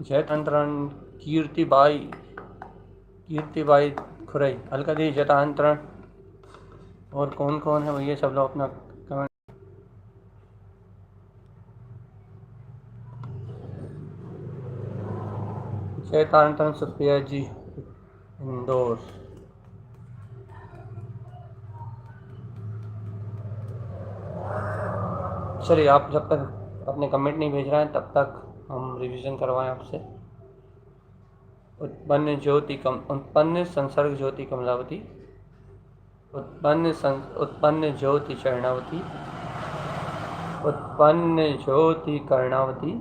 जयतांतरण कीर्तिबाई खुरई। हल्का दी जयतांतरण। और कौन कौन है भैया, सब लोग अपना कमेंट। जयतांतरण सुप्रिया जी इंदौर। चलिए, आप जब तक अपने कमेंट नहीं भेज रहे हैं तब तक हम रिवीजन करवाएं आपसे। उत्पन्न संसर्ग ज्योति कमलावती। उत्पन्न ज्योति चरणावती। उत्पन्न ज्योति कर्णावती।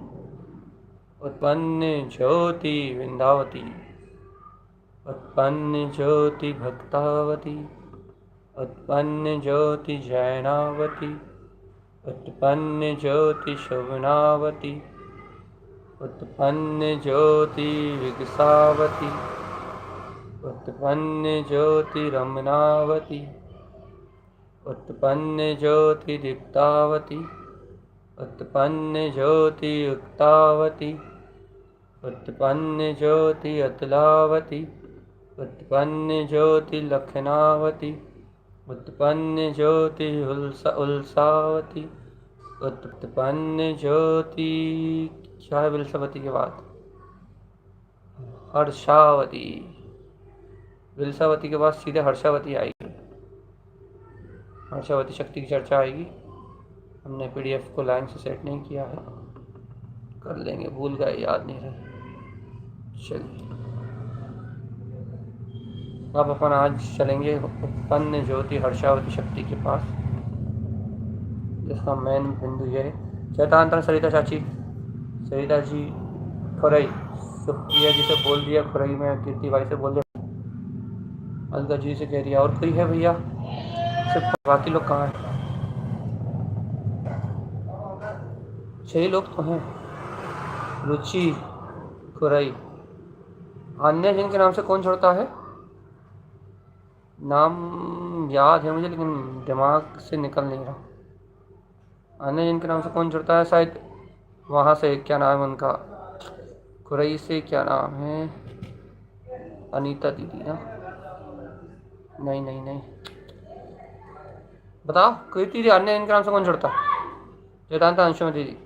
उत्पन्न ज्योति विंदावती। उत्पन्न ज्योति भक्तावती। उत्पन्न ज्योति जैनावती। उत्पन्न ज्योति शोभनावती। उत्पन्न ज्योति विगसावती। उत्पन्न ज्योति रमनावती। उत्पन्न ज्योति दीप्तावती। उत्पन्न ज्योति युक्तावती। उत्पन्न ज्योति अतुलावती। उत्पन्न ज्योति लखनावती। उत्पन्न ज्योति उल्सावती। उत्पन्न ज्योति क्या है विलसावती के बाद? हर्षावती। विलसावती के बाद सीधे हर्षावती आएगी। हर्षावती शक्ति की चर्चा आएगी। हमने पीडीएफ को लाइन से सेट नहीं किया है, कर लेंगे, भूल गए, याद नहीं रहे। चलिए, अब अपन आज चलेंगे उत्पन्न ज्योति हर्षावती शक्ति के पास, जिसका मेन बिंदु ये है। चैतांतरण सरिता चाची, सरिता जी खुरई। सुप्रिया जी से बोल दिया खुरई में, कीर्ति भाई से बोल दिया, अलका जी से कह दिया। और कोई है भैया? सिर्फ बाकी लोग कहाँ हैं? 6 लोग तो हैं। रुचि खुरई। अन्य जिनके नाम से कौन छोड़ता है? नाम याद है मुझे लेकिन दिमाग से निकल नहीं रहा। अन्य जिनके नाम से कौन जुड़ता है? शायद वहाँ से, क्या नाम है उनका, खुरई से क्या नाम है? अनीता दीदी ना? नहीं नहीं नहीं, बताओ कोई दीदी, अन्य जिनके नाम से कौन जुड़ता है? जयतांतरण अंशुमति दीदी,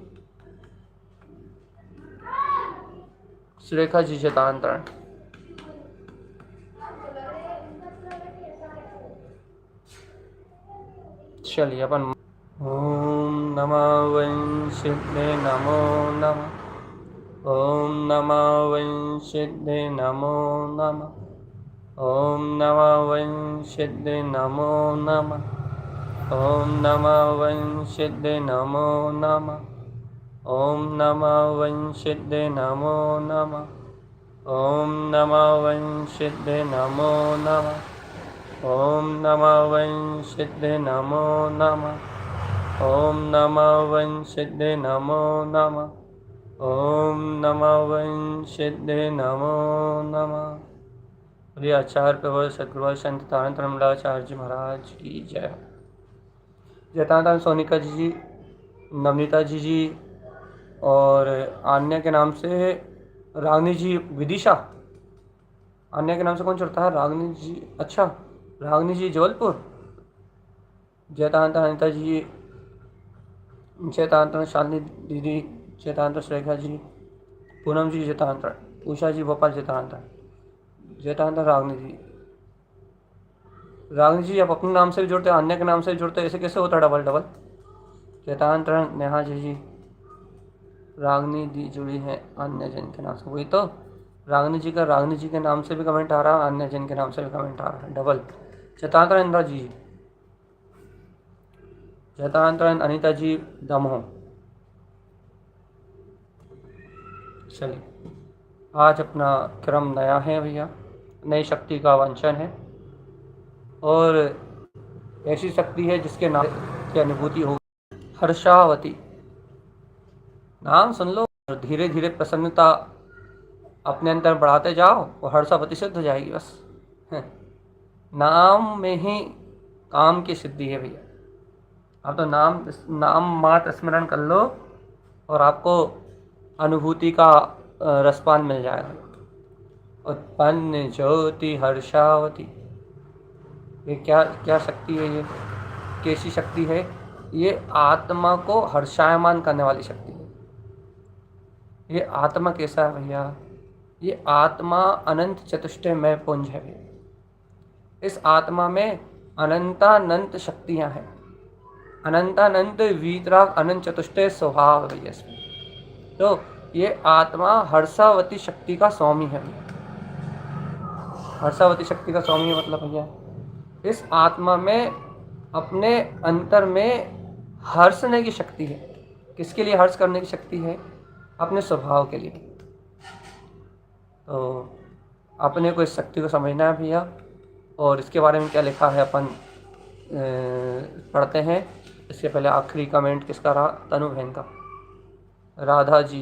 सुरेखा जी जयतांतरण। चलिए अपन ओम नमः वंशिद्धे नमो नमः। ओम नमः वंशिद्धे नमो नमः। ओम नमः वंशिद्धे नमो नमः। ओम नमः वंशिद्धे नमो नमः। ओम नमः वंशिद्धे नमो नमः। ओम नमः वंशिद्धे नमो नमः। ओम नमः वंशिद्धे नमो नमः। ओम नमः वंशिद्धे नमो नमः। ओम नमः वंशिद्धे नमो नमः। बोलिए आचार्य प्रभु सद्गुरु संत तारण मंडलाचार्य जी महाराज की जय। जयतांतरण सोनिका जी, नवनीता जी और आन्या के नाम से रागनी जी विदिशा। आन्या के नाम से कौन चढ़ता है? रागनी जी। अच्छा, रागनी जी जबलपुर। जयतांतरण अनिता जी, जयतांतरण शालिनी दीदी, जयतांतरण सुरेखा जी, पूनम जी जयतांतरण, उषा जी भोपाल जयतांतरण, जयतांतरण रागनी जी। रागनी जी आप अपने नाम से भी जुड़ते हैं, अन्य के नाम से भी जुड़ते हैं, ऐसे कैसे होता है डबल डबल? जयतांतरण नेहा जी, रागनी दी जुड़ी है अन्य जन के नाम से, वही तो रागनी जी का रागनी जी के नाम से भी कमेंट आ रहा है, अन्य जन के नाम से भी कमेंट आ रहा है, डबल। जयतांतरण इंद्रा जी, जयतांतरण अनीता जी दमोह। चलिए, आज अपना क्रम नया है भैया, नई शक्ति का वांछन है और ऐसी शक्ति है जिसके नाम की अनुभूति होगी। हर्षावती, नाम सुन लो और धीरे धीरे प्रसन्नता अपने अंदर बढ़ाते जाओ और हर्षावती सिद्ध हो जाएगी बस। नाम में ही काम की सिद्धि है भैया। आप तो नाम मात्र स्मरण कर लो और आपको अनुभूति का रसपान मिल जाएगा। उत्पन्न ज्योति हर्षावती, ये क्या क्या शक्ति है? ये कैसी शक्ति है? ये आत्मा को हर्षायमान करने वाली शक्ति है। ये आत्मा कैसा है भैया? ये आत्मा अनंत चतुष्टयमय पुंज है भैया। इस आत्मा में अनंतानंत शक्तियाँ हैं, अनंतानंत वीतराग अनंत चतुष्टय स्वभाव है भैया इसमें। तो ये आत्मा हर्षावती शक्ति का स्वामी है भैया। हर्षावती शक्ति का स्वामी मतलब भैया, इस आत्मा में अपने अंतर में हर्षने की शक्ति है। किसके लिए हर्ष करने की शक्ति है? अपने स्वभाव के लिए। तो अपने को इस शक्ति को समझना है भैया, और इसके बारे में क्या लिखा है अपन पढ़ते हैं। इसके पहले आखिरी कमेंट किसका रहा? तनु बहन का। राधा जी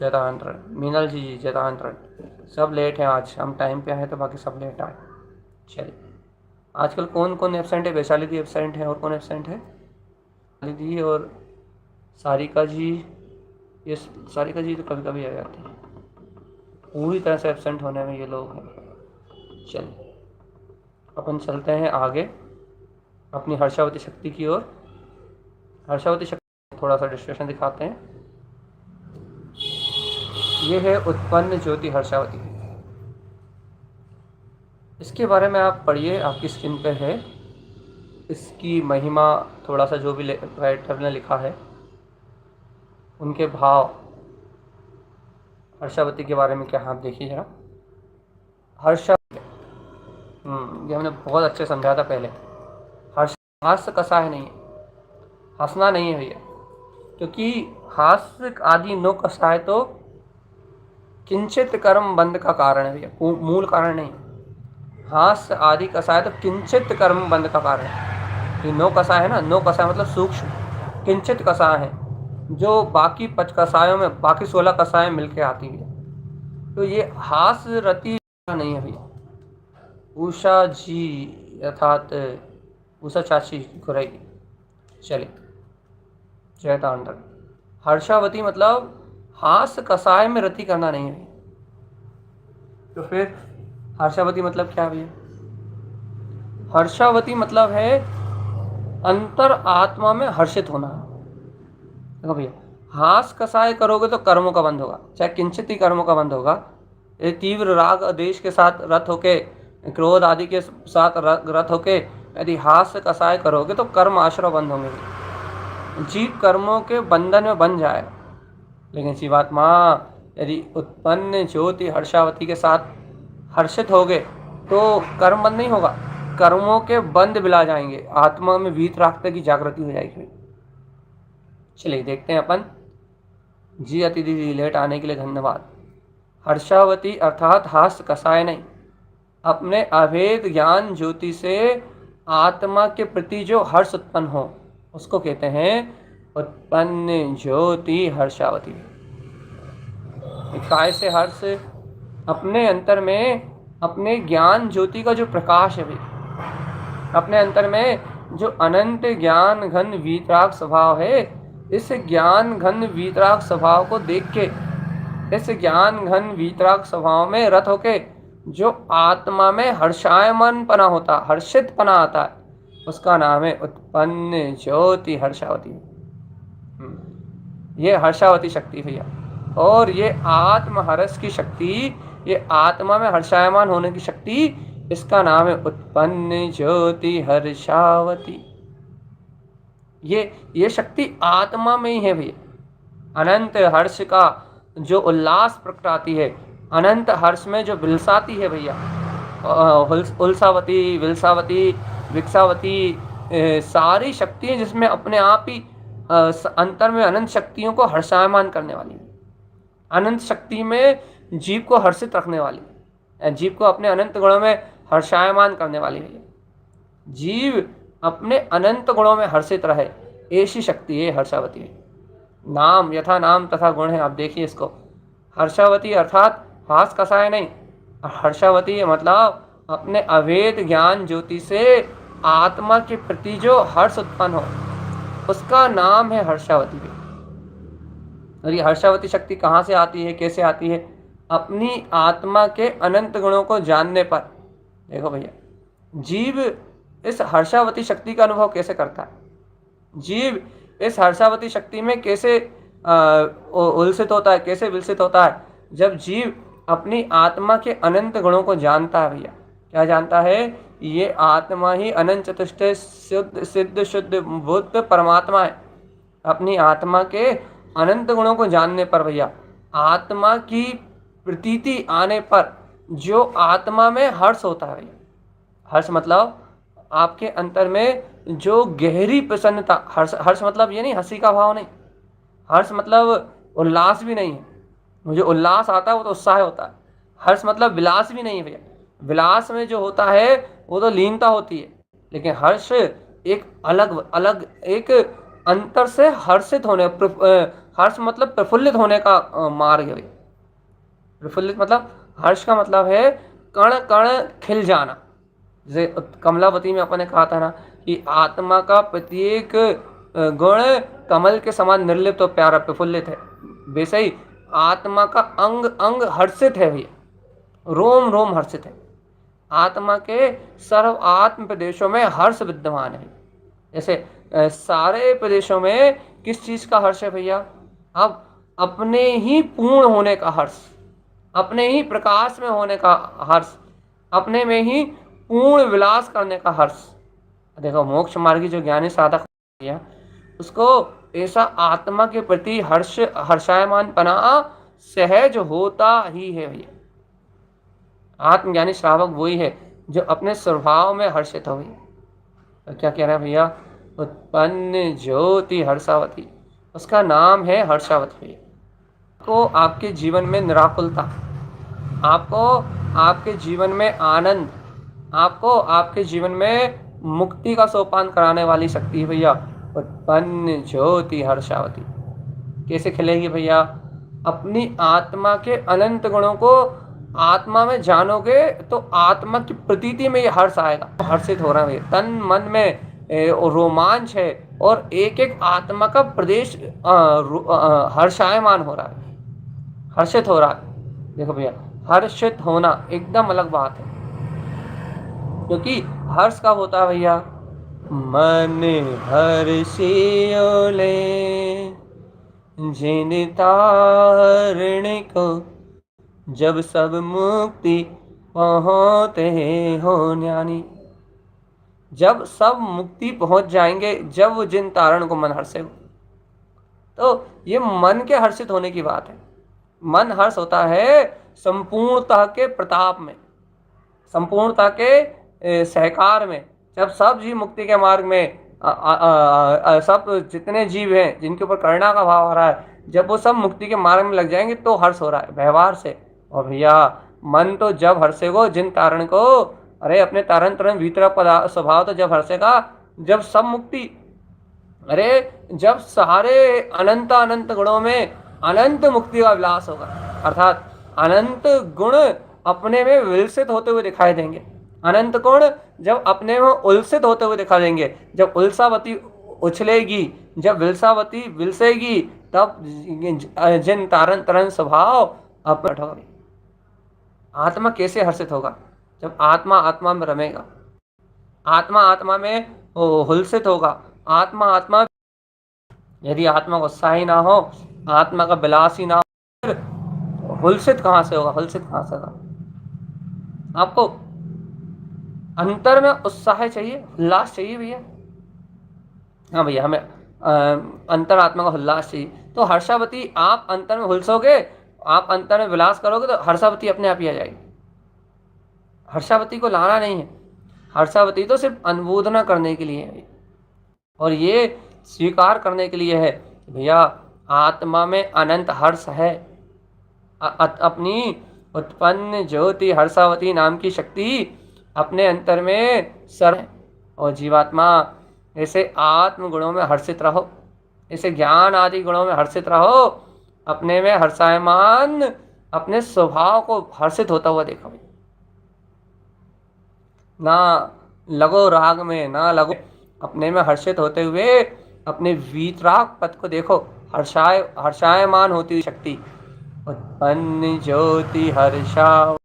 जयतांतरण, मीनल जी जयतांतरण, सब लेट हैं आज। हम टाइम पे आए तो बाकी सब लेट आए। चलिए, आजकल कौन कौन एब्सेंट है? वैशाली दी एब्सेंट है, और कौन एब्सेंट है? वैशाली दी और सारिका जी। ये सारिका जी तो कभी कभी आ जाती है, पूरी तरह से एब्सेंट होने में ये लोग हैं। चलिए अपन चलते हैं आगे अपनी हर्षावती शक्ति की ओर। हर्षावती शक्ति थोड़ा सा डिस्क्रिप्शन दिखाते हैं। ये है उत्पन्न ज्योति हर्षावती। इसके बारे में आप पढ़िए, आपकी स्क्रीन पे है। इसकी महिमा थोड़ा सा जो भी राइटर ने लिखा है, उनके भाव हर्षावती के बारे में क्या है आप देखिए जरा। हर्षावती ये हमने बहुत अच्छे समझा था पहले। हास्य कसाय नहीं है, हंसना नहीं है भैया, क्योंकि हास्य आदि नो कसाय तो किंचित कर्म बंध का कारण है भैया, मूल कारण नहीं। हास्य आदि कसाय तो किंचित कर्म बंध का कारण है। ये नो कसाय है ना, नो कसाय मतलब सूक्ष्म, किंचित कसाय है जो बाकी 5 कसायों में, बाकी 16 कसाएं मिलके आती है। तो ये हास्य रति नहीं है भैया। उषा जी अर्थात उषा चाची गुरई। चलिए जयतांडव। हर्षावती मतलब हास्य कसाय में रति करना नहीं है। तो फिर हर्षावती मतलब क्या है? हर्षावती मतलब है अंतर आत्मा में हर्षित होना। देखो भैया, हास कसाय करोगे तो कर्मों का बंध होगा, चाहे किंचित ही कर्मों का बंध होगा। ये तीव्र राग आदेश के साथ रत होके, क्रोध आदि के साथ रत होके यदि हास कसाय करोगे तो कर्म आश्रय बंध होंगे, जीव कर्मों के बंधन में बन जाए। लेकिन जीवात्मा यदि उत्पन्न ज्योति हर्षावती के साथ हर्षित होगे तो कर्म बंद नहीं होगा, कर्मों के बंद बिला जाएंगे, आत्मा में वीतरागता की जागृति हो जाएगी। चलिए देखते हैं अपन। जी अति दीदी लेट आने के लिए धन्यवाद। हर्षावती अर्थात हास्य कसाय नहीं, अपने अभेद ज्ञान ज्योति से आत्मा के प्रति जो हर्ष उत्पन्न हो उसको कहते हैं उत्पन्न ज्योति हर्षावती। काय से हर्ष? अपने अंतर में अपने ज्ञान ज्योति का जो प्रकाश है भाई, अपने अंतर में जो अनंत ज्ञान घन वीतराग स्वभाव है, इस ज्ञान घन वीतराग स्वभाव को देख के, इस ज्ञान घन वीतराग स्वभाव में रत होके जो आत्मा में हर्षायमान पना होता, हर्षित पना आता है, उसका नाम है उत्पन्न ज्योति हर्षावती। ये हर्षावती शक्ति भैया, और ये आत्म हर्ष की शक्ति, ये आत्मा में हर्षायमान होने की शक्ति, इसका नाम है उत्पन्न ज्योति हर्षावती। ये शक्ति आत्मा में ही है भैया। अनंत हर्ष का जो उल्लास प्रकटाती है, अनंत हर्ष में जो विलसाती है भैया, उल्सावती, विलसावती, विकसावती, सारी शक्तियाँ जिसमें अपने आप ही अंतर में अनंत शक्तियों को हर्षायमान करने वाली है, अनंत शक्ति में जीव को हर्षित रखने वाली है, जीव को अपने अनंत गुणों में हर्षायमान करने वाली है। जीव अपने अनंत गुणों में हर्षित रहे, ऐसी शक्ति है हर्षावती। नाम यथा नाम तथा गुण है, आप देखिए इसको। हर्षावती अर्थात हास कसाय नहीं, हर्षावती मतलब अपने अभेद ज्ञान ज्योति से आत्मा के प्रति जो हर्ष उत्पन्न हो, उसका नाम है हर्षावती। और ये हर्षावती शक्ति कहाँ से आती है, कैसे आती है? अपनी आत्मा के अनंत गुणों को जानने पर। देखो भैया, जीव इस हर्षावती शक्ति का अनुभव कैसे करता है? जीव इस हर्षावती शक्ति में कैसे उलसित होता है, कैसे विलसित होता है? जब जीव अपनी आत्मा के अनंत गुणों को जानता है भैया। क्या जानता है? ये आत्मा ही अनंत चतुष्टय शुद्ध सिद्ध शुद्ध बुद्ध परमात्मा है। अपनी आत्मा के अनंत गुणों को जानने पर भैया, आत्मा की प्रतीति आने पर जो आत्मा में हर्ष होता है भैया, हर्ष मतलब आपके अंतर में जो गहरी प्रसन्नता, हर्ष हर्ष मतलब ये नहीं हंसी का भाव नहीं, हर्ष मतलब उल्लास भी नहीं है। मुझे उल्लास आता है वो तो उत्साह होता है। हर्ष मतलब विलास भी नहीं है भैया। विलास में जो होता है वो तो लीनता होती है, लेकिन हर्ष एक अलग अलग एक अंतर से हर्षित होने, हर्ष मतलब प्रफुल्लित होने का मार्ग है भैया। प्रफुल्लित मतलब, हर्ष का मतलब है कण कण खिल जाना। जैसे कमलावती में अपन ने कहा था ना कि आत्मा का प्रत्येक गुण कमल के समान निर्लिप्त और प्यारा प्रफुल्लित है, वैसे ही आत्मा का अंग अंग हर्षित है भैया, रोम रोम हर्षित है। आत्मा के सर्व आत्म प्रदेशों में हर्ष विद्यमान है। जैसे सारे प्रदेशों में किस चीज का हर्ष है भैया? अब अपने ही पूर्ण होने का हर्ष, अपने ही प्रकाश में होने का हर्ष, अपने में ही पूर्ण विलास करने का हर्ष। देखो, मोक्ष मार्गी जो ज्ञानी साधक है उसको ऐसा आत्मा के प्रति हर्ष, हर्षायमान पना सहज होता ही है भैया। आत्मज्ञानी श्रावक वही है जो अपने स्वभाव में हर्षित हो भैया। तो क्या कह रहे हैं भैया? उत्पन्न ज्योति हर्षावती, उसका नाम है हर्षावती भैया। को आपके जीवन में निराकुलता, आपको आपके जीवन में आनंद, आपको आपके जीवन में मुक्ति का सोपान कराने वाली शक्ति है भैया, उत्पन्न ज्योति हर्षावती। कैसे खिलेगी भैया? अपनी आत्मा के अनंत गुणों को आत्मा में जानोगे तो आत्मा की प्रतीति में ये हर्ष आएगा। हर्षित हो रहा है तन मन में, रोमांच है और एक एक आत्मा का प्रदेश हर्षायमान हो रहा है, हर्षित हो रहा है। देखो भैया, हर्षित होना एकदम अलग बात है, क्योंकि हर्ष कब होता है भैया? मन हर्षियोले जिन तारण को, जब सब मुक्ति पहुँचते हो ज्ञानी। जब सब मुक्ति पहुंच जाएंगे, जब वो जिन तारण को मन हर्षे हो। तो ये मन के हर्षित होने की बात है। मन हर्ष होता है संपूर्णता के प्रताप में, संपूर्णता के सहकार में। जब सब जीव मुक्ति के मार्ग में सब जितने जीव हैं जिनके ऊपर करुणा का भाव आ रहा है, जब वो सब मुक्ति के मार्ग में लग जाएंगे तो हर्ष हो रहा है व्यवहार से। और भैया, मन तो जब हर्षेगो जिन तारण को, अरे अपने तारण तरण भीतर स्वभाव तो जब हर्षेगा जब सब मुक्ति, अरे जब सारे अनंत अनंत गुणों में अनंत मुक्ति का विलास होगा, अर्थात अनंत गुण अपने में विलसित होते हुए दिखाई देंगे। अनंत गुण जब अपने में उलसित होते हुए दिखाई देंगे, जब उल्सावती उछलेगी, जब विलसावती विलसेगी, तब जिन तारण तरण स्वभाव अब बैठोगा। आत्मा कैसे हर्षित होगा? जब आत्मा आत्मा में रमेगा, आत्मा आत्मा में हुलसित होगा। आत्मा आत्मा, यदि आत्मा का उत्साही ना हो, आत्मा का विलासी ना हो, हुलसित कहाँ से होगा? हुलसित कहाँ से होगा? आपको अंतर में उत्साह चाहिए, उल्लास चाहिए भैया। हाँ भैया, हमें अंतर आत्मा का उल्लास चाहिए। तो हर्षावती, आप अंतर में हुलसोगे, आप अंतर में विलास करोगे तो हर्षावती अपने आप ही आ जाएगी। हर्षावती को लाना नहीं है, हर्षावती तो सिर्फ अनुमोदना करने के लिए है और ये स्वीकार करने के लिए है भैया आत्मा में अनंत हर्ष है। अपनी उत्पन्न ज्योति हर्षावती नाम की शक्ति अपने अंतर में सर है। और जीवात्मा ऐसे आत्म गुणों में हर्षित रहो, ऐसे ज्ञान आदि गुणों में हर्षित रहो, अपने में हर्षायमान, अपने स्वभाव को हर्षित होता हुआ देखो। ना लगो राग में, ना लगो, अपने में हर्षित होते हुए अपने वीतराग पद को देखो, हर्षायमान होती हुई शक्ति। उत्पन्न ज्योति हर्षा।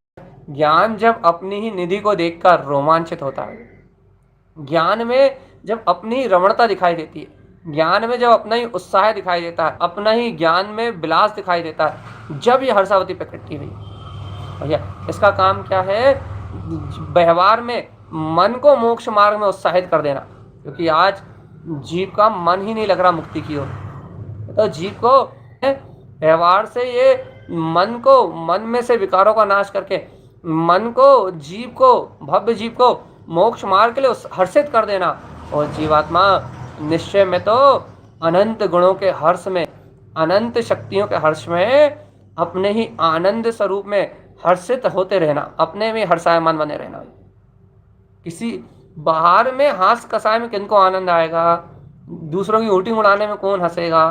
ज्ञान जब अपनी ही निधि को देखकर रोमांचित होता है, ज्ञान में जब अपनी रमणता दिखाई देती है, ज्ञान में जब अपना ही उत्साह दिखाई देता है, अपना ही ज्ञान में विलास दिखाई देता है, जब ये हर्षावती प्रकटती हुई भैया, इसका काम क्या है? व्यवहार में मन को मोक्ष मार्ग में उत्साहित कर देना। क्योंकि आज जीव का मन ही नहीं लग रहा मुक्ति की ओर, तो जीव को व्यवहार से ये मन में से विकारों का नाश करके मन को, जीव को, भव्य जीव को मोक्ष मार्ग के लिए हर्षित कर देना। और जीवात्मा निश्चय में तो अनंत गुणों के हर्ष में, अनंत शक्तियों के हर्ष में, अपने ही आनंद स्वरूप में हर्षित होते रहना, अपने में हर्षायमान बने रहना। किसी बाहर में हास कसाय में किनको आनंद आएगा? दूसरों की उल्टी उड़ाने में कौन हंसेगा?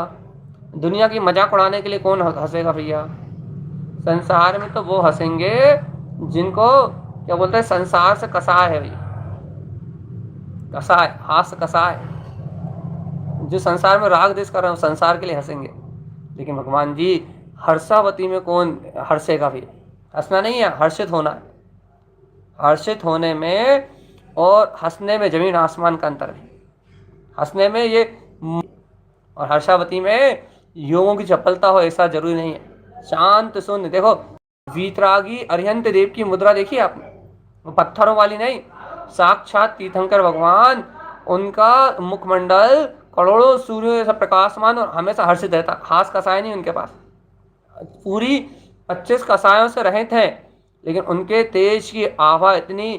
दुनिया की मजाक उड़ाने के लिए कौन हंसेगा भैया? संसार में तो वो हंसेंगे जिनको क्या बोलते हैं, संसार से कसाय है भैया, कसाय, हास कसाय। जो संसार में राग देश कर रहे हो, संसार के लिए हंसेंगे। लेकिन भगवान जी हर्षावती में कौन हर्षेगा भैया? हंसना नहीं है, हर्षित होना है। हर्षित होने में और हंसने में जमीन आसमान का अंतर है। हंसने में ये और हर्षावती में योगों की चपलता हो ऐसा जरूरी नहीं है। शांत शून्य। देखो वीतरागी अरिहंत देव की मुद्रा देखी आपने? वो पत्थरों वाली नहीं, साक्षात तीर्थंकर भगवान, उनका मुखमंडल करोड़ों सूर्यों जैसा प्रकाशमान और हमेशा हर्षित रहता। खास कसाय नहीं उनके पास, पूरी 25 कसायों से रहित हैं, लेकिन उनके तेज की आभा इतनी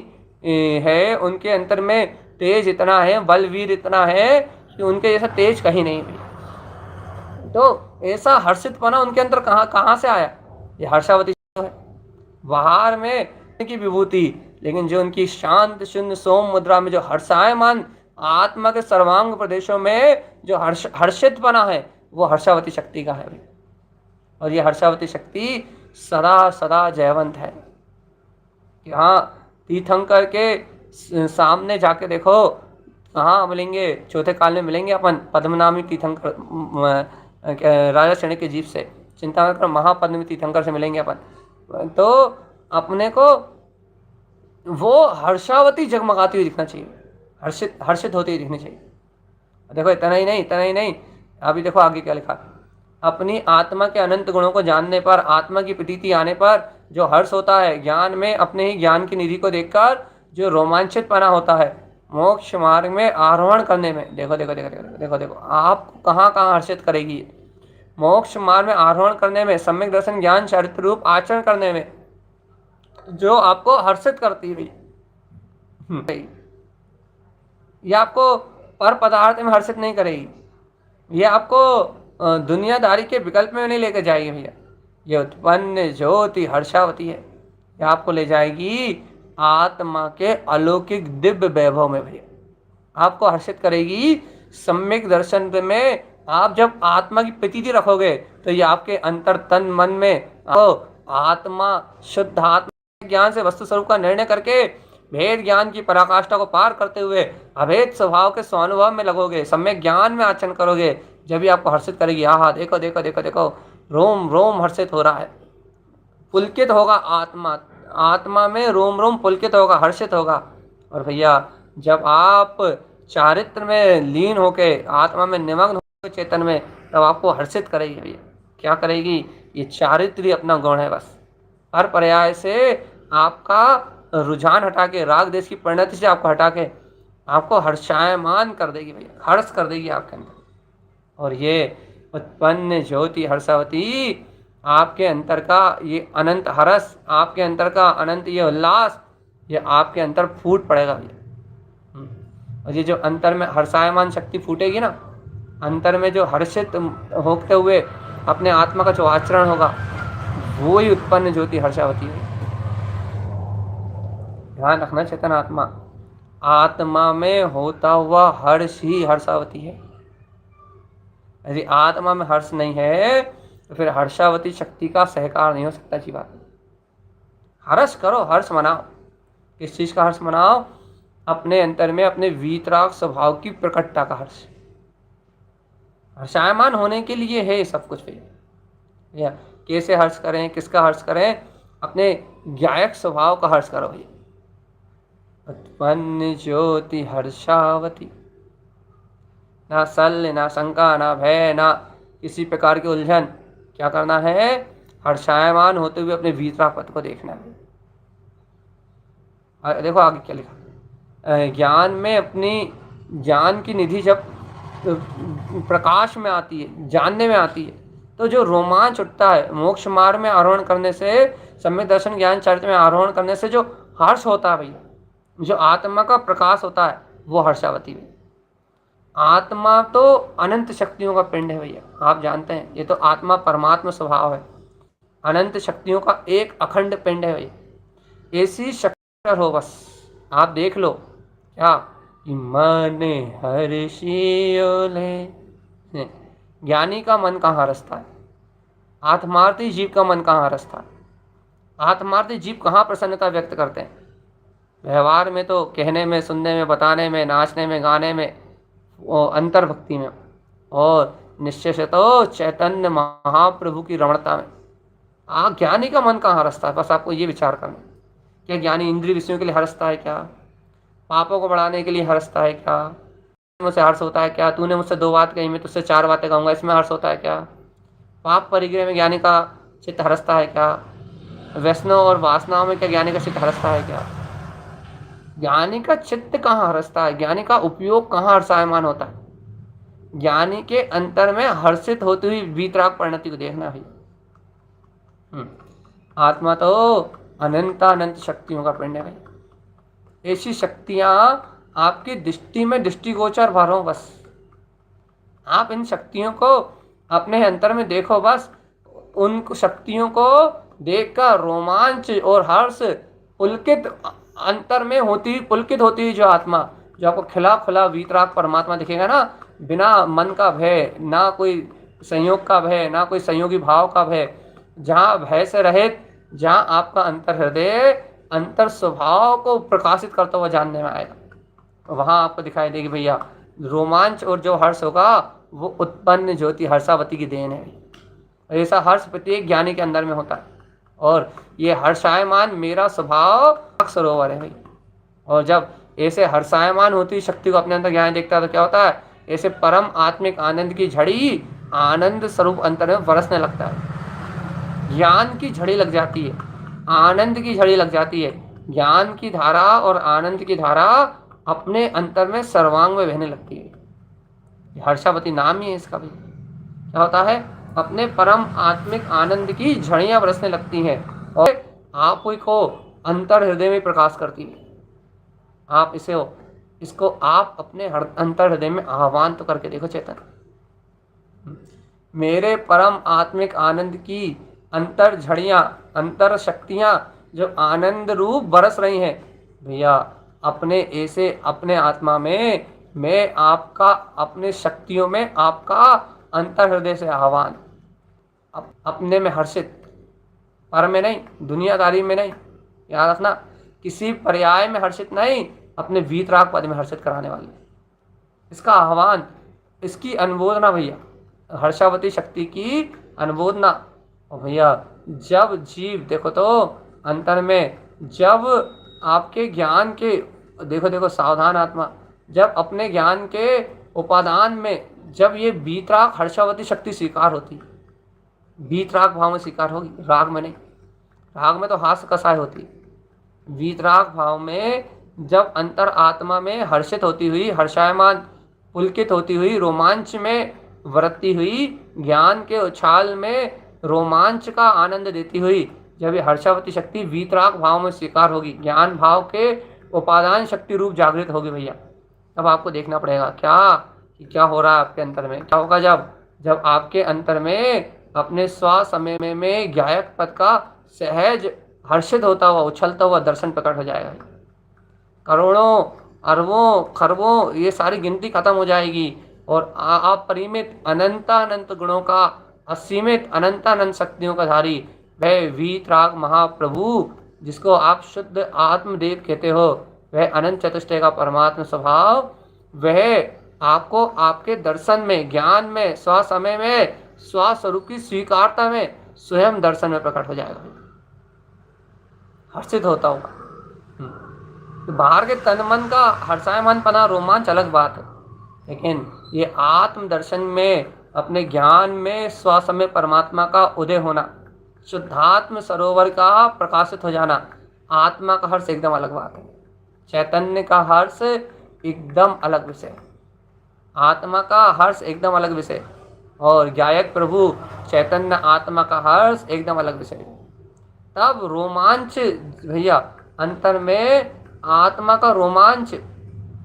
है, उनके अंतर में तेज इतना है, बलवीर इतना है कि उनके जैसा तेज कहीं नहीं भी। तो ऐसा हर्षितपना उनके अंदर कहाँ से आया? ये हर्षावती है। बाहर में की विभूति, लेकिन जो उनकी शांत शून्य सोम मुद्रा में जो हर्षायमान आत्मा के सर्वांग प्रदेशों में जो हर्षितपना है, वो हर्षावती शक्ति का है। और ये हर्षावती शक्ति सदा सदा जयवंत है। यहाँ तीर्थंकर के सामने जाके देखो, कहाँ मिलेंगे? चौथे काल में मिलेंगे अपन पद्मनामी तीर्थंकर, राजा शनि के जीव से। चिंता मत करो, महापद्म तीर्थंकर से मिलेंगे अपन। तो अपने को वो हर्षावती जगमगाती हुई दिखना चाहिए, हर्षित होती हुई दिखनी चाहिए। देखो इतना ही नहीं, अभी देखो आगे क्या लिखा। अपनी आत्मा के अनंत गुणों को जानने पर, आत्मा की प्रतीति आने पर जो हर्ष होता है, ज्ञान में अपने ही ज्ञान की निधि को देखकर जो रोमांचित पना होता है, मोक्ष मार्ग में आरोहण करने में। देखो देखो देखो देखो देखो देखो आपको कहाँ कहाँ हर्षित करेगी। मोक्ष मार्ग में आरोहण करने में, सम्यक दर्शन ज्ञान चरित्र रूप आचरण करने में जो आपको हर्षित करती है, ये आपको पर पदार्थ में हर्षित नहीं करेगी, ये आपको दुनियादारी के विकल्प में नहीं लेकर जाएगी भैया। ये उत्पन्न ज्योति हर्षावती है, ये आपको ले जाएगी आत्मा के अलौकिक दिव्य वैभव में भैया। आपको हर्षित करेगी सम्यक दर्शन में। आप जब आत्मा की प्रतीति रखोगे तो ये आपके अंतर तन मन में आत्मा, शुद्ध आत्मा ज्ञान से वस्तु स्वरूप का निर्णय करके भेद ज्ञान की पराकाष्ठा को पार करते हुए अभेद स्वभाव के स्वानुभव में लगोगे, सम्यक ज्ञान में आचरण करोगे, जब भी आपको हर्षित करेगी। हाँ देखो देखो देखो देखो, रोम रोम हर्षित हो रहा है, पुलकित होगा आत्मा, आत्मा में रोम रोम पुलकित होगा, हर्षित होगा। और भैया जब आप चारित्र में लीन होके, आत्मा में निमग्न होकर चेतन में, तब आपको हर्षित करेगी भैया। क्या करेगी? ये चारित्र अपना गुण है बस। हर पर्याय से आपका रुझान हटा के, राग देश की परिणति से आपको हटा के आपको हर्षायमान कर देगी भैया, हर्ष कर देगी आपके अंदर। और ये उत्पन्न ज्योति हर्षावती आपके अंतर का ये अनंत हर्ष, आपके अंतर का अनंत ये उल्लास, ये आपके अंतर फूट पड़ेगा भैया। और ये जो अंतर में हर्षायमान शक्ति फूटेगी ना, अंतर में जो हर्षित होते हुए अपने आत्मा का जो आचरण होगा, वो ही उत्पन्न ज्योति हर्षावती है। ध्यान रखना चेतन आत्मा, आत्मा में होता हुआ हर्ष ही हर्षावती है। यदि आत्मा में हर्ष नहीं है तो फिर हर्षावती शक्ति का सहकार नहीं हो सकता जी। बात हर्ष करो, हर्ष मनाओ। किस चीज का हर्ष मनाओ? अपने अंतर में अपने वीतराग स्वभाव की प्रकटता का हर्ष। हर्षायमान होने के लिए है सब कुछ भैया। कैसे हर्ष करें, किसका हर्ष करें? अपने ज्ञायक स्वभाव का हर्ष करो भैया। उत्पन्न ज्योति हर्षावती, ना सल ना शंका ना भय ना किसी प्रकार की उलझन। क्या करना है? हर्षायमान होते हुए अपने वीतराग पथ को देखना है। देखो आगे क्या लिखा, ज्ञान में अपनी ज्ञान की निधि जब प्रकाश में आती है, जानने में आती है, तो जो रोमांच उठता है मोक्ष मार्ग में आरोहण करने से, सम्यक दर्शन ज्ञान चरित्र में आरोहण करने से जो हर्ष होता है भैया, जो आत्मा का प्रकाश होता है, वो हर्षावती है। आत्मा तो अनंत शक्तियों का पिंड है भैया, आप जानते हैं, ये तो आत्मा परमात्मा स्वभाव है, अनंत शक्तियों का एक अखंड पिंड है भैया। ऐसी शक्ति हो बस, आप देख लो क्या कि मन हर्षियोले, ज्ञानी का मन कहाँ हरसता है, आत्मार्थी जीव का मन कहाँ हरसता है, आत्मार्थी जीव कहाँ प्रसन्नता व्यक्त करते हैं? व्यवहार में तो कहने में, सुनने में, बताने में, नाचने में, गाने में, अंतर्भक्ति में, और निश्चय से तो चैतन्य महाप्रभु की रमणता में। ज्ञानी का मन कहाँ हरसता है? बस आपको ये विचार करना, क्या ज्ञानी इंद्रिय विषयों के लिए हरसता है क्या? पापों को बढ़ाने के लिए हरसता है क्या? मुझसे हर्ष होता है क्या? तूने मुझसे 2 बात कही, मैं तुझसे 4 बातें कहूँगा, इसमें हर्ष होता है क्या? पाप परिग्रह में ज्ञानी का चित्त हरसता है क्या? व्यसनों और वासनाओं में क्या ज्ञानी का चित्त हरसता है क्या? ज्ञानी का चित्त कहाँ हरसता है? ज्ञानी का उपयोग कहाँ हर्षायमान होता है? ज्ञानी के अंतर में हर्षित होती हुई वीतराग परिणति को देखना है। आत्मा तो अनंत शक्तियों का पिंड है भाई। ऐसी शक्तियां आपकी दृष्टि में दृष्टिगोचर भर हो, बस आप इन शक्तियों को अपने अंतर में देखो, बस उन शक्तियों को देखकर रोमांच और हर्ष पुलकित अंतर में होती, पुलकित होती हुई जो आत्मा, जो आपको खिला खुला वीतराग परमात्मा दिखेगा ना, बिना मन का भय, ना कोई संयोग का भय, ना कोई संयोगी भाव का भय, जहाँ भय से रहित, जहाँ आपका अंतर हृदय अंतर स्वभाव को प्रकाशित करता हुआ जानने में आएगा, वहाँ आपको दिखाई देगी भैया रोमांच और जो हर्ष होगा वो उत्पन्न ज्योति हर्षावती की देन है। ऐसा हर्ष प्रत्येक ज्ञानी के अंदर में होता है, और ये हर्षायमान मेरा स्वभाव सरोवर है भाई। और जब ऐसे हर्षायमान होती शक्ति को अपने अंदर ज्ञान देखता है तो क्या होता है? ऐसे परम आत्मिक आनंद की झड़ी आनंद स्वरूप अंतर में बरसने लगता है। ज्ञान की झड़ी लग जाती है, आनंद की झड़ी लग जाती है, ज्ञान की धारा और आनंद की धारा अपने अंतर में सर्वांग में बहने लगती है। हर्षावती नाम ही है इसका भी। क्या होता है? अपने परम आत्मिक आनंद की झड़ियां बरसने लगती हैं और आप को अंतर हृदय में प्रकाश करती है। आप इसको आप अपने अंतर हृदय में आह्वान तो करके देखो चेतन, मेरे परम आत्मिक आनंद की अंतर झड़ियां, अंतर शक्तियां जो आनंद रूप बरस रही हैं भैया, अपने ऐसे अपने आत्मा में मैं आपका, अपने शक्तियों में आपका अंतर हृदय से आह्वान, अपने में हर्षित, पर में नहीं, दुनियादारी में नहीं, याद रखना, किसी पर्याय में हर्षित नहीं, अपने वीतराग पद में हर्षित कराने वाले, इसका आह्वान, इसकी अनुमोदना भैया, हर्षावती शक्ति की अनुमोदना। और भैया जब जीव देखो तो अंतर में, जब आपके ज्ञान के, देखो सावधान आत्मा, जब अपने ज्ञान के उपादान में जब ये वीतराग हर्षावती शक्ति स्वीकार होती, वीतराग भाव में स्वीकार होगी, राग में नहीं। राग में तो हास कसाय होती, वीतराग भाव में जब अंतर आत्मा में हर्षित होती हुई, हर्षायमान पुलकित होती हुई, रोमांच में वृत्ति हुई, ज्ञान के उछाल में रोमांच का आनंद देती हुई, जब ये हर्षावती शक्ति वीतराग भाव में स्वीकार होगी, ज्ञान भाव के उपादान शक्ति रूप जागृत होगी भैया, तब आपको देखना पड़ेगा क्या हो रहा है आपके अंतर में। क्या होगा? जब आपके अंतर में अपने स्वसमय में ज्ञायक पद का सहज हर्षित होता हुआ, उछलता हुआ दर्शन प्रकट हो जाएगा। करोड़ों अरबों खरबों ये सारी गिनती खत्म हो जाएगी और अपरिमित अनंत गुणों का, असीमित अनंत शक्तियों का धारी वह वीतराग महाप्रभु, जिसको आप शुद्ध आत्मदेव कहते हो, वह अनंत चतुष्टय का परमात्मा स्वभाव, वह आपको आपके दर्शन में, ज्ञान में, स्वसमय में, स्वस्वरूप की स्वीकारता में स्वयं दर्शन में प्रकट हो जाएगा, हर्षित होता होगा। तो बाहर के तन मन का हर्षायमान पना, रोमांच अलग बात है, लेकिन ये आत्म दर्शन में, अपने ज्ञान में स्वसमय परमात्मा का उदय होना, शुद्धात्म सरोवर का प्रकाशित हो जाना, आत्मा का हर्ष एकदम अलग बात है। चैतन्य का हर्ष एकदम अलग विषय, आत्मा का हर्ष एकदम अलग विषय, और गायक प्रभु चैतन्य आत्मा का हर्ष एकदम अलग विषय। तब रोमांच भैया अंतर में, आत्मा का रोमांच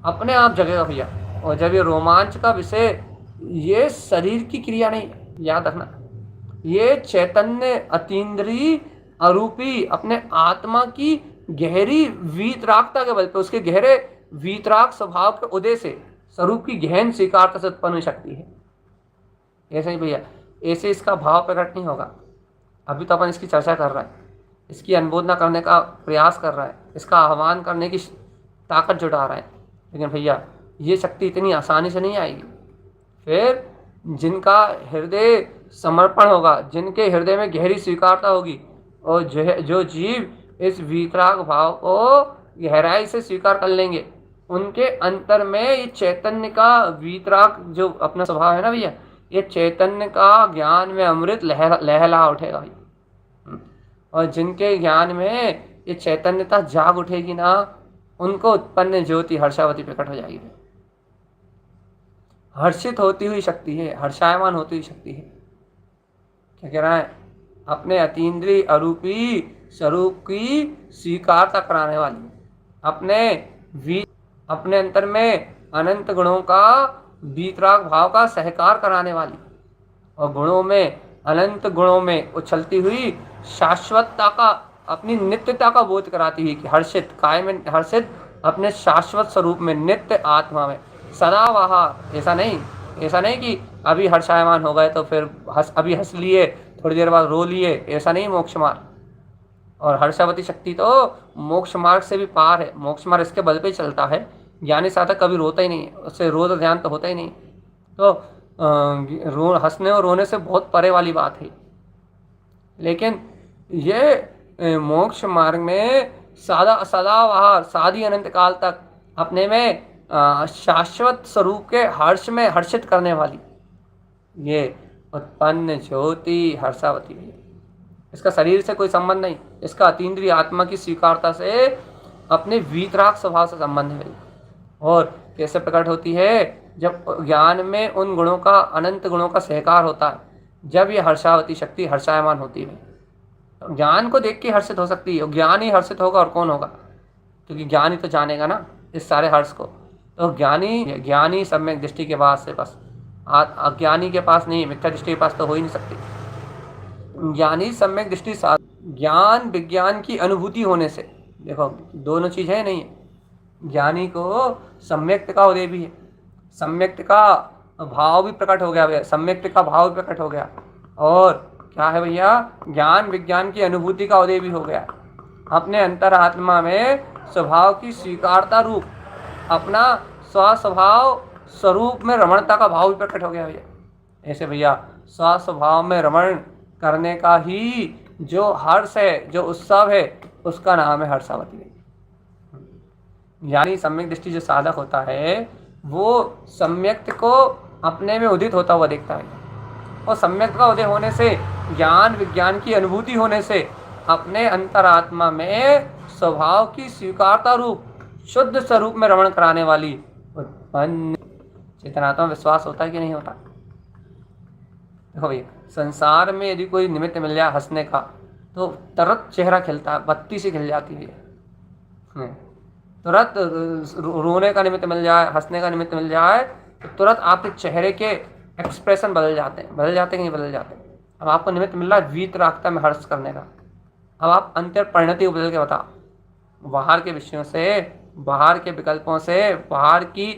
अपने आप जगेगा भैया। और जब ये रोमांच का विषय, ये शरीर की क्रिया नहीं, याद रखना, ये चैतन्य अतीन्द्रिय अरूपी अपने आत्मा की गहरी वीतरागता के बल पे, उसके गहरे वीतराग स्वभाव के उदय से, स्वरूप की गहन स्वीकारता से उत्पन्न शक्ति है। ऐसे ही भैया, ऐसे इसका भाव प्रकट नहीं होगा। अभी तो अपन इसकी चर्चा कर रहे हैं, इसकी अनुमोदना करने का प्रयास कर रहा है, इसका आह्वान करने की ताकत जुटा रहा है, लेकिन भैया ये शक्ति इतनी आसानी से नहीं आएगी। फिर जिनका हृदय समर्पण होगा, जिनके हृदय में गहरी स्वीकारता होगी, और जो जीव इस वीतराग भाव को गहराई से स्वीकार कर लेंगे, उनके अंतर में ये चैतन्य का वीतराग जो अपना स्वभाव है ना भैया, ये चैतन्य का ज्ञान में अमृत लहला उठेगा भैया। और जिनके ज्ञान में ये चैतन्यता जाग उठेगी ना, उनको उत्पन्न ज्योति हर्षावती प्रकट हो जाएगी। हर्षित होती हुई शक्ति है, हर्षायमान होती हुई शक्ति है। क्या कह रहा है? अपने अतीन्द्रिय अरूपी स्वरूप की स्वीकारता कराने वाली, अपने अंतर में अनंत गुणों का वीतराग भाव का सहकार कराने वाली, और गुणों में, अनंत गुणों में उछलती हुई शाश्वतता का, अपनी नित्यता का बोध कराती हुई कि हर्षित, काय में हर्षित, अपने शाश्वत स्वरूप में, नित्य आत्मा में सदा वहाँ। ऐसा नहीं कि अभी हर्षायमान हो गए तो फिर अभी हंस लिए, थोड़ी देर बाद रो लिए, ऐसा नहीं मोक्ष मार्ग। और हर्षावती शक्ति तो मोक्ष मार्ग से भी पार है, मोक्ष मार्ग इसके बल पे चलता है। ज्ञानी साधक कभी रोता ही नहीं है, उससे रो ध्यान तो होता ही नहीं। तो हंसने और रोने से बहुत परे वाली बात है। लेकिन ये मोक्ष मार्ग में सदाबहार, सादी अनंत काल तक अपने में शाश्वत स्वरूप के हर्ष में हर्षित करने वाली ये उत्पन्न ज्योति हर्षावती है। इसका शरीर से कोई संबंध नहीं, इसका अतीन्द्रिय आत्मा की स्वीकारता से, अपने वीतराग स्वभाव से संबंध है। और कैसे प्रकट होती है? जब ज्ञान में उन गुणों का, अनंत गुणों का सहकार होता है, जब ये हर्षावती शक्ति हर्षायमान होती है। तो ज्ञान को देख के हर्षित हो सकती है, ज्ञान ही हर्षित होगा और कौन होगा? क्योंकि ज्ञान ही तो जानेगा ना इस सारे हर्ष को। तो ज्ञानी सम्यक दृष्टि के पास से, बस अज्ञानी के पास नहीं, मिथ्या दृष्टि के पास तो हो ही नहीं सकती। ज्ञानी सम्यक दृष्टि साथ ज्ञान विज्ञान की अनुभूति होने से, देखो दोनों चीज है नहीं है। ज्ञानी को सम्यक्त का उदय भी है, सम्यक्त का भाव भी प्रकट हो गया भैया, सम्यक्त का भाव भी प्रकट हो गया। और क्या है भैया? ज्ञान विज्ञान की अनुभूति का उदय भी हो गया। अपने अंतरात्मा में स्वभाव की स्वीकारता रूप, अपना स्वस्वभाव स्वरूप में रमणता का भाव भी प्रकट हो गया भैया। ऐसे भैया स्वस्वभाव में रमण करने का ही जो हर्ष है, जो उत्सव है, उसका नाम है हर्षावती। यानी सम्यक दृष्टि जो साधक होता है, वो सम्यक्त को अपने में उदित होता हुआ देखता है, और सम्यक्त का उदय होने से, ज्ञान विज्ञान की अनुभूति होने से, अपने अंतरात्मा में स्वभाव की स्वीकारता रूप शुद्ध स्वरूप में रमण कराने वाली उत्पन्न चेतनात्मा विश्वास होता है कि नहीं होता? देखो भैया, संसार में यदि कोई निमित्त मिल जाए हंसने का, तो तुरंत चेहरा खिलता है, बत्ती से खिल जाती है। तुरंत रोने का निमित्त मिल जाए, हंसने का निमित्त मिल जाए, तो तुरंत आपके चेहरे के एक्सप्रेशन बदल जाते हैं कि नहीं बदल जाते? अब आपको निमित्त मिल रहा है वीतरागता में हर्ष करने का, अब आप अंतर परिणति को बदल के बताओ। बाहर के विषयों से, बाहर के विकल्पों से, बाहर की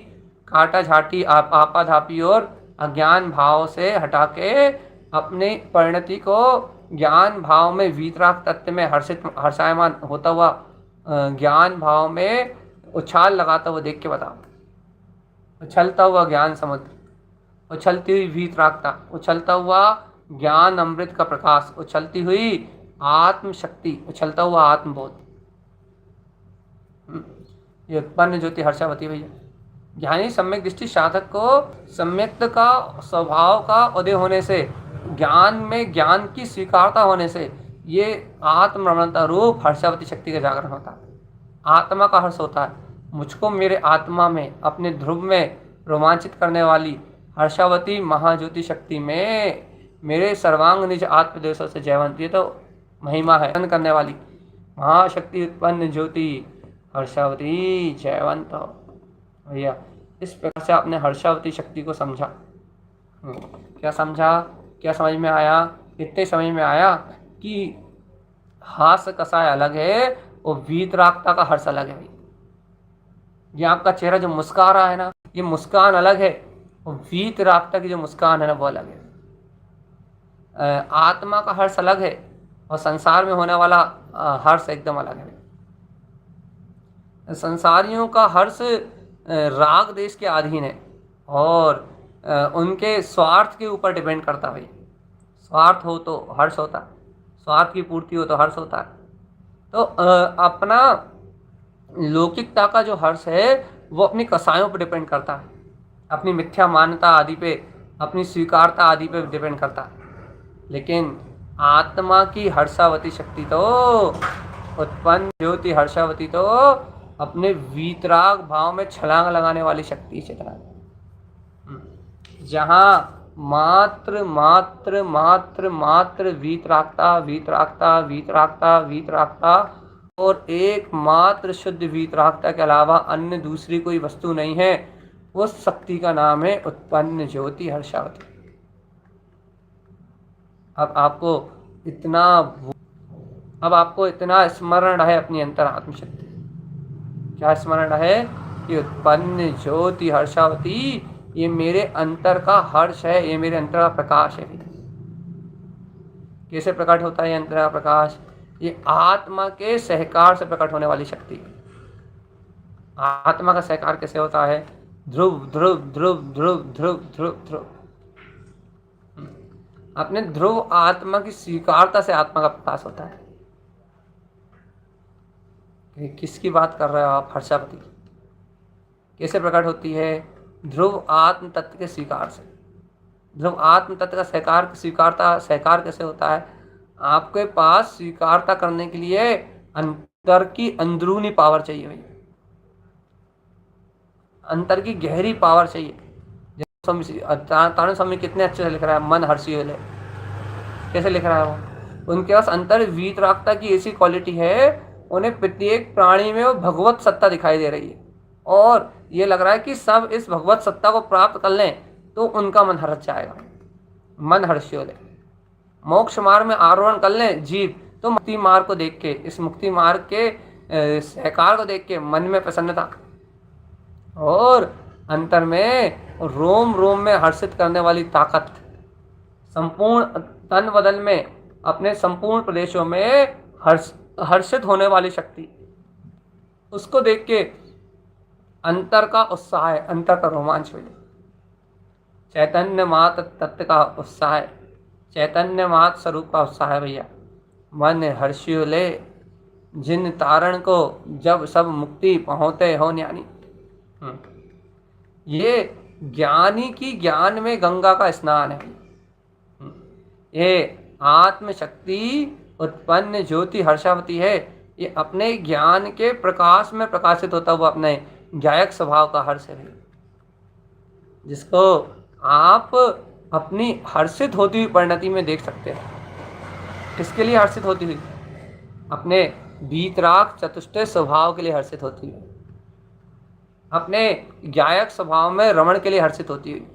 काटा झाटी, आपाधापी और अज्ञान भाव से हटा के अपनी परिणति को ज्ञान भाव में, वीतराग तत्व में हर्षायमान होता हुआ ज्ञान भाव में उछाल लगाता हुआ देख के बताओ। उछलता हुआ ज्ञान समुद्र, उछलती हुई वीतरागता, उछलता हुआ ज्ञान अमृत का प्रकाश, उछलती हुई आत्म शक्ति, उछलता हुआ आत्मबोध। ये उत्पन्न ज्योति हर्षावती भैया। ज्ञानी सम्यक दृष्टि साधक को सम्यक्त का स्वभाव का उदय होने से, ज्ञान में ज्ञान की स्वीकारता होने से ये आत्मरमणता रूप हर्षावती शक्ति का जागरण होता है। आत्मा का हर्ष होता है। मुझको मेरे आत्मा में, अपने ध्रुव में रोमांचित करने वाली हर्षावती महाज्योति शक्ति में मेरे सर्वांग निज आत्मदेशों से जयवंत, ये तो महिमा है करने वाली महाशक्ति उत्पन्न ज्योति हर्षावती जयवंत हो भैया। इस प्रकार से आपने हर्षावती शक्ति को समझा। क्या समझा, क्या समझ में आया? इतने समझ में आया कि हास्य कसाय अलग है और वीतरागता का हर्ष अलग है। ये आपका चेहरा जो मुस्कुरा रहा है ना, ये मुस्कान अलग है और वीतरागता की जो मुस्कान है ना वो अलग है। आत्मा का हर्ष अलग है और संसार में होने वाला हर्ष एकदम अलग है। संसारियों का हर्ष राग देश के अधीन है और उनके स्वार्थ के ऊपर डिपेंड करता है। स्वार्थ हो तो हर्ष होता है, स्वार्थ की पूर्ति हो तो हर्ष होता है। तो अपना लौकिकता का जो हर्ष है वो अपनी कसायों पर डिपेंड करता है, अपनी मिथ्या मान्यता आदि पे, अपनी स्वीकारता आदि पे डिपेंड करता है। लेकिन आत्मा की हर्षावती शक्ति तो, उत्पन्न ज्योति हर्षावती तो अपने वीतराग भाव में छलांग लगाने वाली शक्ति चेतना, जहाँ मात्र मात्र मात्र मात्र वीतरागता वीतरागता वीतरागता वीतरागता और एकमात्र शुद्ध वीतरागता के अलावा अन्य दूसरी कोई वस्तु नहीं है, उस शक्ति का नाम है उत्पन्न ज्योति हर्षावती। अब आपको इतना स्मरण है अपनी अंतरात्म शक्ति। क्या स्मरण है कि उत्पन्न ज्योति हर्षावती ये मेरे अंतर का हर्ष है, ये मेरे अंतर का प्रकाश है। कैसे प्रकट होता है ये अंतर का प्रकाश? ये आत्मा के सहकार से प्रकट होने वाली शक्ति। आत्मा का सहकार कैसे होता है? ध्रुव ध्रुव ध्रुव ध्रुव ध्रुव ध्रुव ध्रुव। अपने ध्रुव आत्मा की स्वीकारता से आत्मा का प्रकाश होता है। किसकी बात कर रहे हो आप? हर्षावती। कैसे प्रकट होती है? ध्रुव आत्म तत्व के स्वीकार से। ध्रुव आत्म तत्व का सहकार कैसे होता है? आपके पास स्वीकारता करने के लिए अंतर की अंदरूनी पावर चाहिए भैया, अंतर की गहरी पावर चाहिए। तारण स्वामी कितने अच्छे से लिख रहा है, मन हर्षी होले। कैसे लिख रहा है वो? उनके पास अंतर वीतरागता की ऐसी क्वालिटी है, उन्हें प्रत्येक प्राणी में वो भगवत सत्ता दिखाई दे रही है और ये लग रहा है कि सब इस भगवत सत्ता को प्राप्त कर लें तो उनका मन हर्ष जाएगा। मन हर्षी होले। मोक्ष मार्ग में आरोहण कर लें जीव, तो मुक्ति मार्ग को देख के, इस मुक्ति मार्ग के सहकार को देख के मन में प्रसन्नता और अंतर में रोम रोम में हर्षित करने वाली ताकत, संपूर्ण तन बदन में, अपने संपूर्ण प्रदेशों में हर्षित होने वाली शक्ति, उसको देख के अंतर का उत्साह है, अंतर का रोमांच मिले। चैतन्य मात तत्व का उत्साह है, चैतन्य मात स्वरूप का उत्साह है भैया। मन हर्षि ले जिन तारण को जब सब मुक्ति पहुँचते हो ज्ञानी। ये ज्ञानी की ज्ञान में गंगा का स्नान है। ये आत्मशक्ति उत्पन्न ज्योति हर्षावती है, ये अपने ज्ञान के प्रकाश में प्रकाशित होता हुआ अपने गायक स्वभाव का हर्ष है, जिसको आप अपनी हर्षित होती हुई परिणति में देख सकते हैं। किसके लिए हर्षित होती हुई? अपने वीतराग चतुष्टय स्वभाव के लिए हर्षित होती हुई, अपने गायक स्वभाव में रमण के लिए हर्षित होती हुई,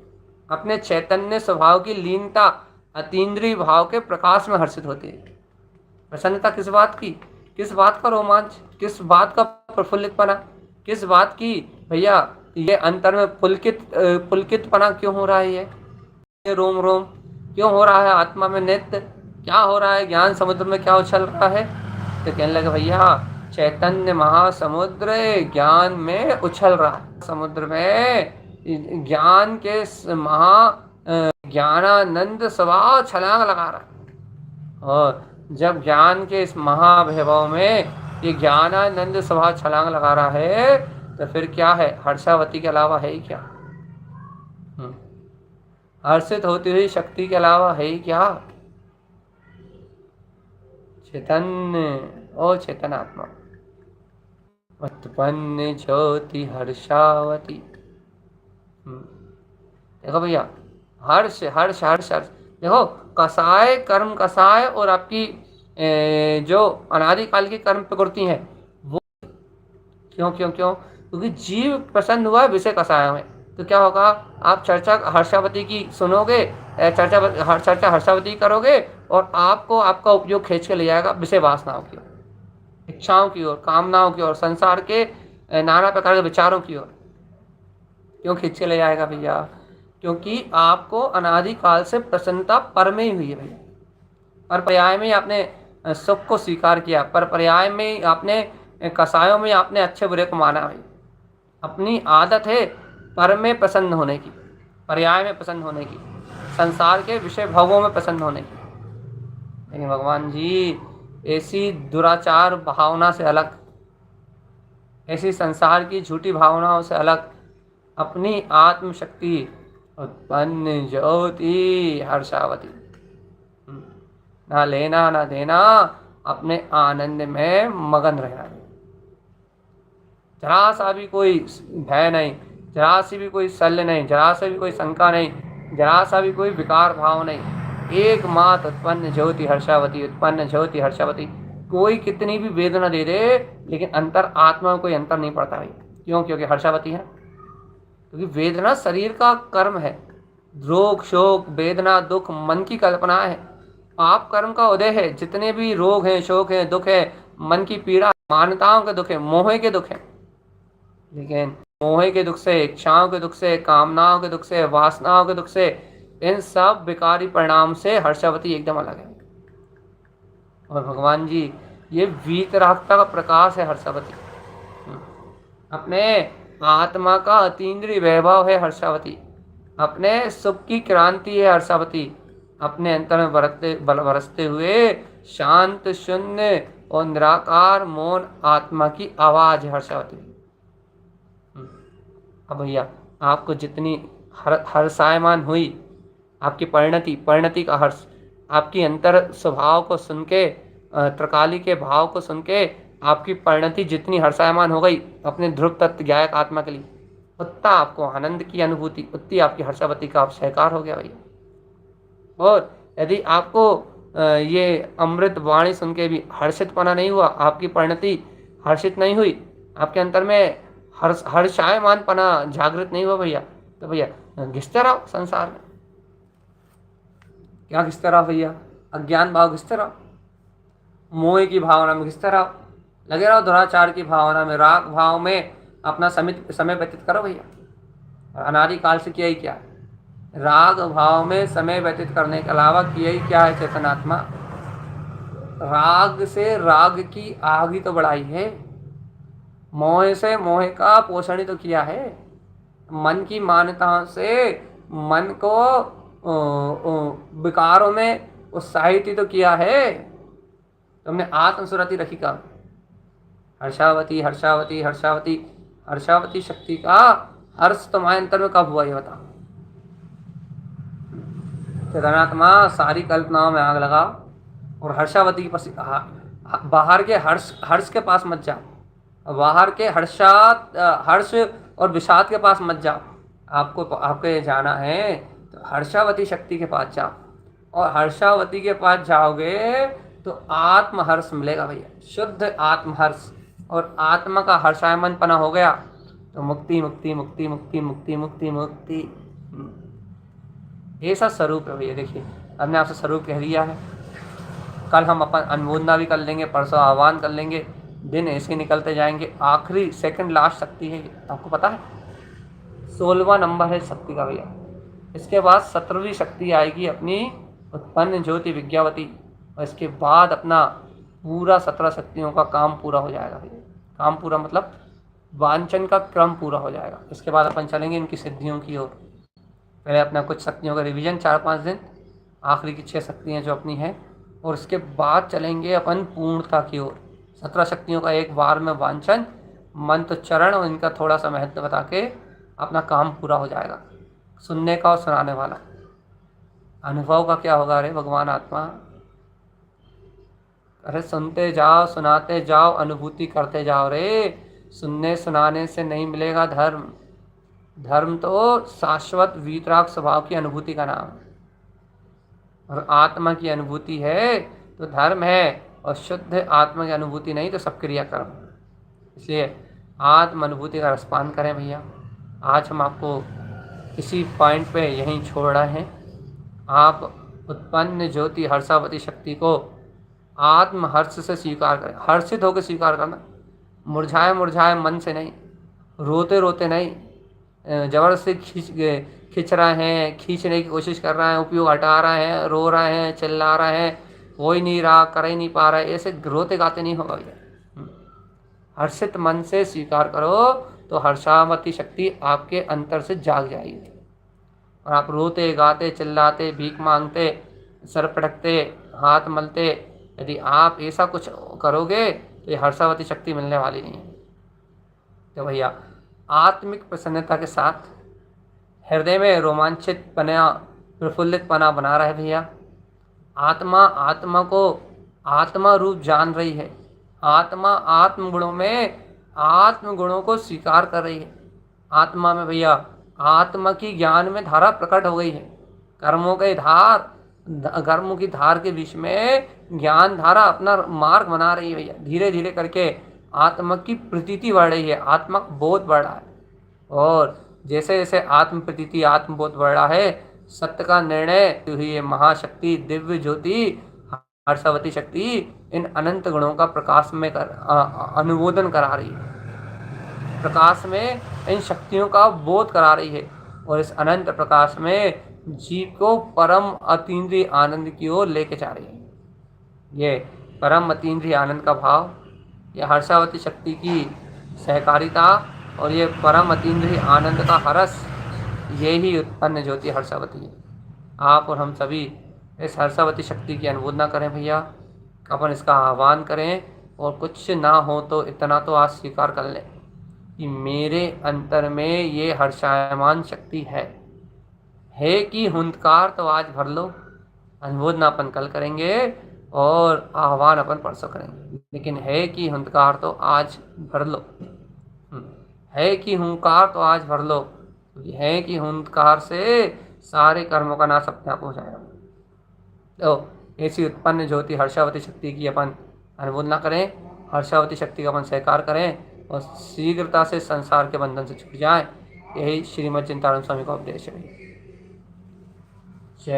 अपने चैतन्य स्वभाव की लीनता अतीन्द्रिय भाव के प्रकाश में हर्षित होती है। प्रसन्नता किस बात की? किस बात का रोमांच? किस बात का प्रफुल्लितपना? किस बात की भैया ये अंतर में पुलकितपना क्यों हो रहा है? ये रोम रोम क्यों हो रहा है? आत्मा में नित्य क्या हो रहा है? ज्ञान समुद्र में क्या उछल रहा है? तो कहने लगे भैया चैतन्य महासमुद्र ज्ञान में उछल रहा है। समुद्र में ज्ञान के ज्ञानानंद स्वभाव छलांग लगा रहा है। और जब ज्ञान के इस महावैभव में ये ज्ञानानंद स्वभाव छलांग लगा रहा है तो फिर क्या है, हर्षावती के अलावा है ही क्या? हर्षित होती हुई शक्ति के अलावा है ही क्या? चैतन्य और चेतनात्मा, उत्पन्न ज्योति हर्षावती। देखो भैया, हर्ष हर्ष हर्ष हर्ष, देखो कसाय, कर्म कसाय और आपकी जो अनादिकाल की कर्म प्रकृति है वो क्यों क्यों क्यों? क्योंकि जीव प्रसन्न हुआ है विषय कसायों में। तो क्या होगा, आप चर्चा हर्षावती की सुनोगे, चर्चा हर्षावती करोगे और आपको आपका उपयोग खींच के ले जाएगा विषय वासनाओं की ओर, इच्छाओं की ओर, कामनाओं की ओर, संसार के नाना प्रकार के विचारों की ओर। क्यों खींच के ले जाएगा भैया? क्योंकि आपको अनादिकाल से प्रसन्नता पर में ही हुई है भैया। पर पर्याय में आपने सुख को स्वीकार किया, पर पर्याय में आपने कसायों में आपने अच्छे बुरे को माना भाई। अपनी आदत है पर में प्रसन्न होने की, पर्याय में प्रसन्न होने की, संसार के विषय भोगों में प्रसन्न होने की। लेकिन भगवान जी ऐसी दुराचार भावना से अलग, ऐसी संसार की झूठी भावनाओं से अलग अपनी आत्मशक्ति उत्पन्न ज्योति हर्षावती, ना लेना ना देना, अपने आनंद में मगन रहना। जरा सा भी कोई भय नहीं, जरा सी भी कोई शल्य नहीं, जरा सा भी कोई शंका नहीं, जरा सा भी कोई विकार भाव नहीं। एकमात्र उत्पन्न ज्योति हर्षावती, उत्पन्न ज्योति हर्षावती। कोई कितनी भी वेदना दे दे लेकिन अंतर आत्मा में कोई अंतर नहीं पड़ता भाई। क्यों? क्योंकि हर्षावती है। क्योंकि वेदना शरीर का कर्म है, रोग शोक वेदना दुख मन की कल्पना है, पाप कर्म का उदय है। जितने भी रोग हैं, शोक है, दुख है, मन की पीड़ा, मान्यताओं के दुख है, मोह के दुख है। लेकिन मोह के दुख से, इच्छाओं के दुख से, कामनाओं के दुख से, वासनाओं के दुख से, इन सब विकारी परिणाम से हर्षावती एकदम अलग है। और भगवान जी ये वीतरागता का प्रकाश है हर्षावती, अपने आत्मा का अतीन्द्रिय वैभव है हर्षावती, अपने सुख की क्रांति है हर्षावती, अपने अंतर में बरसते हुए शांत शून्य और निराकार मौन आत्मा की आवाज है हर्षावती। अब भैया आपको जितनी हर्षायमान हुई आपकी परिणति का हर्ष, आपकी अंतर स्वभाव को सुन के, त्रिकाली के भाव को सुन के आपकी परिणति जितनी हर्षायमान हो गई अपने ध्रुव तत्व ज्ञायक आत्मा के लिए, उतना आपको आनंद की अनुभूति, उतनी आपकी हर्षावती का आप सहकार हो गया भैया। और यदि आपको ये अमृत वाणी सुन के भी हर्षित पना नहीं हुआ, आपकी परिणति हर्षित नहीं हुई, आपके अंतर में हर्षायमान पना जागृत नहीं हुआ भैया, तो भैया घिसते रहो संसार में। क्या घिसते रहो भैया? अज्ञान भाव घिसते रहो, मोह की भावना में घिसते रहो, लगे रहो दुराचार की भावना में, राग भाव में अपना समय व्यतीत करो भैया। और अनादिकाल से किया ही क्या है? राग भाव में समय व्यतीत करने के अलावा किया ही क्या है चेतनात्मा? राग से राग की आग ही तो बढ़ाई है, मोह से मोह का पोषण ही तो किया है, मन की मान्यताओं से मन को विकारों में उत्साहित ही तो किया है। तुमने आत्मसुरति रखी का हर्षावती हर्षावती हर्षावती हर्षावती शक्ति का हर्ष तुम्हारे अंतर में कब हुआ ये बताओ? चेतनात्मा सारी कल्पनाओं में आग लगाओ और हर्षावती के पास, बाहर के हर्ष के पास मत जाओ, बाहर के हर्ष और विषाद के पास मत जाओ। आपको जाना है तो हर्षावती शक्ति के पास जाओ, और हर्षावती के पास जाओगे तो आत्महर्ष मिलेगा भैया, शुद्ध आत्महर्ष। और आत्मा का हर्षायमन पना हो गया तो मुक्ति मुक्ति मुक्ति मुक्ति मुक्ति मुक्ति मुक्ति, ऐसा स्वरूप है भैया। देखिए हमने आपसे स्वरूप कह दिया है, कल हम अपन अनुमोदना भी कर लेंगे, परसों आह्वान कर लेंगे, दिन ऐसे निकलते जाएंगे। आखिरी सेकंड लास्ट शक्ति है, आपको पता है 16वां नंबर है शक्ति का भैया। इसके बाद 17वीं शक्ति आएगी अपनी उत्पन्न ज्योति विज्ञावती, और इसके बाद अपना पूरा 17 शक्तियों का काम पूरा हो जाएगा भैया। काम पूरा मतलब वांछन का क्रम पूरा हो जाएगा। इसके बाद अपन चलेंगे इनकी सिद्धियों की ओर। पहले अपना कुछ शक्तियों का रिवीजन 4-5 दिन, आखिरी की 6 शक्तियाँ जो अपनी हैं, और उसके बाद चलेंगे अपन पूर्णता की ओर। 17 शक्तियों का एक बार में वांछन, मंत्रोच्चारण और इनका थोड़ा सा महत्व बता के अपना काम पूरा हो जाएगा। सुनने का और सुनाने वाला, अनुभव का क्या होगा? अरे भगवान आत्मा, अरे सुनते जाओ, सुनाते जाओ, अनुभूति करते जाओ रे। सुनने सुनाने से नहीं मिलेगा धर्म। धर्म तो शाश्वत वीतराग स्वभाव की अनुभूति का नाम है, और आत्मा की अनुभूति है तो धर्म है, और शुद्ध आत्मा की अनुभूति नहीं तो सब क्रियाकर्म। इसलिए आत्म अनुभूति का रसपान करें भैया। आज हम आपको इसी पॉइंट पे यहीं छोड़ रहे हैं। आप उत्पन्न ज्योति हर्षावती शक्ति को आत्म हर्ष से स्वीकार करें, हर्षित होकर स्वीकार करना, मुरझाए मुरझाए मन से नहीं, रोते रोते नहीं, जबरदस्ती खींच रहे हैं, खींचने की कोशिश कर रहे हैं, उपयोग हटा रहे हैं, रो रहे हैं, चिल्ला रहे हैं, हो ही नहीं रहा, कर ही नहीं पा रहे, ऐसे रोते गाते नहीं होगा भैया। हर्षित मन से स्वीकार करो तो हर्षावती शक्ति आपके अंतर से जाग जाएगी, और आप रोते गाते चिल्लाते भीख मांगते सर पटकते हाथ मलते यदि आप ऐसा कुछ करोगे तो ये हर्षावती शक्ति मिलने वाली नहीं है। तो भैया आत्मिक प्रसन्नता के साथ हृदय में रोमांचित पना, प्रफुल्लित पना बना रहे भैया। आत्मा आत्मा को आत्मा रूप जान रही है, आत्मा आत्म गुणों में आत्म गुणों को स्वीकार कर रही है। आत्मा में भैया आत्मा की ज्ञान में धारा प्रकट हो गई है। कर्मों के धार, कर्मों की धार के बीच में ज्ञान धारा अपना मार्ग बना रही है भैया। धीरे धीरे करके आत्मा की प्रतीति बढ़ रही है, आत्मा का बोध बढ़ रहा है, और जैसे जैसे आत्म प्रतीति आत्मबोध बढ़ रहा है, सत्य का निर्णय हुई है महाशक्ति दिव्य ज्योति हर्षावती शक्ति इन अनंत गुणों का प्रकाश में अनुमोदन करा रही है, प्रकाश में इन शक्तियों का बोध करा रही है, और इस अनंत प्रकाश में जीव को परम अतीन्द्रिय आनंद की ओर लेके जा रही है। ये परम अतीन्द्रिय आनंद का भाव, ये हर्षावती शक्ति की सहकारिता और ये परम अतीन्द्रिय आनंद का हर्ष, ये ही उत्पन्न ज्योति हर्षावती है। आप और हम सभी इस हर्षावती शक्ति की अनुमोदना करें भैया, अपन इसका आह्वान करें, और कुछ ना हो तो इतना तो आज स्वीकार कर लें कि मेरे अंतर में ये हर्षायमान शक्ति है कि हुंकार तो आज भर लो। अनुमोदना अपन कल करेंगे और आह्वान अपन परसों करेंगे, लेकिन है कि हुंकार तो आज भर लो, है कि हुंकार तो आज भर लो, है कि हुंकार से सारे कर्मों का नाश अपने आप हो जाएगा। तो ऐसी उत्पन्न ज्योति हर्षावती शक्ति की अपन अनुमोदना करें, हर्षावती शक्ति का अपन स्वीकार करें और शीघ्रता से संसार के बंधन से छूट जाएं। यही श्रीमद् चिंतामणि स्वामी का उपदेश है।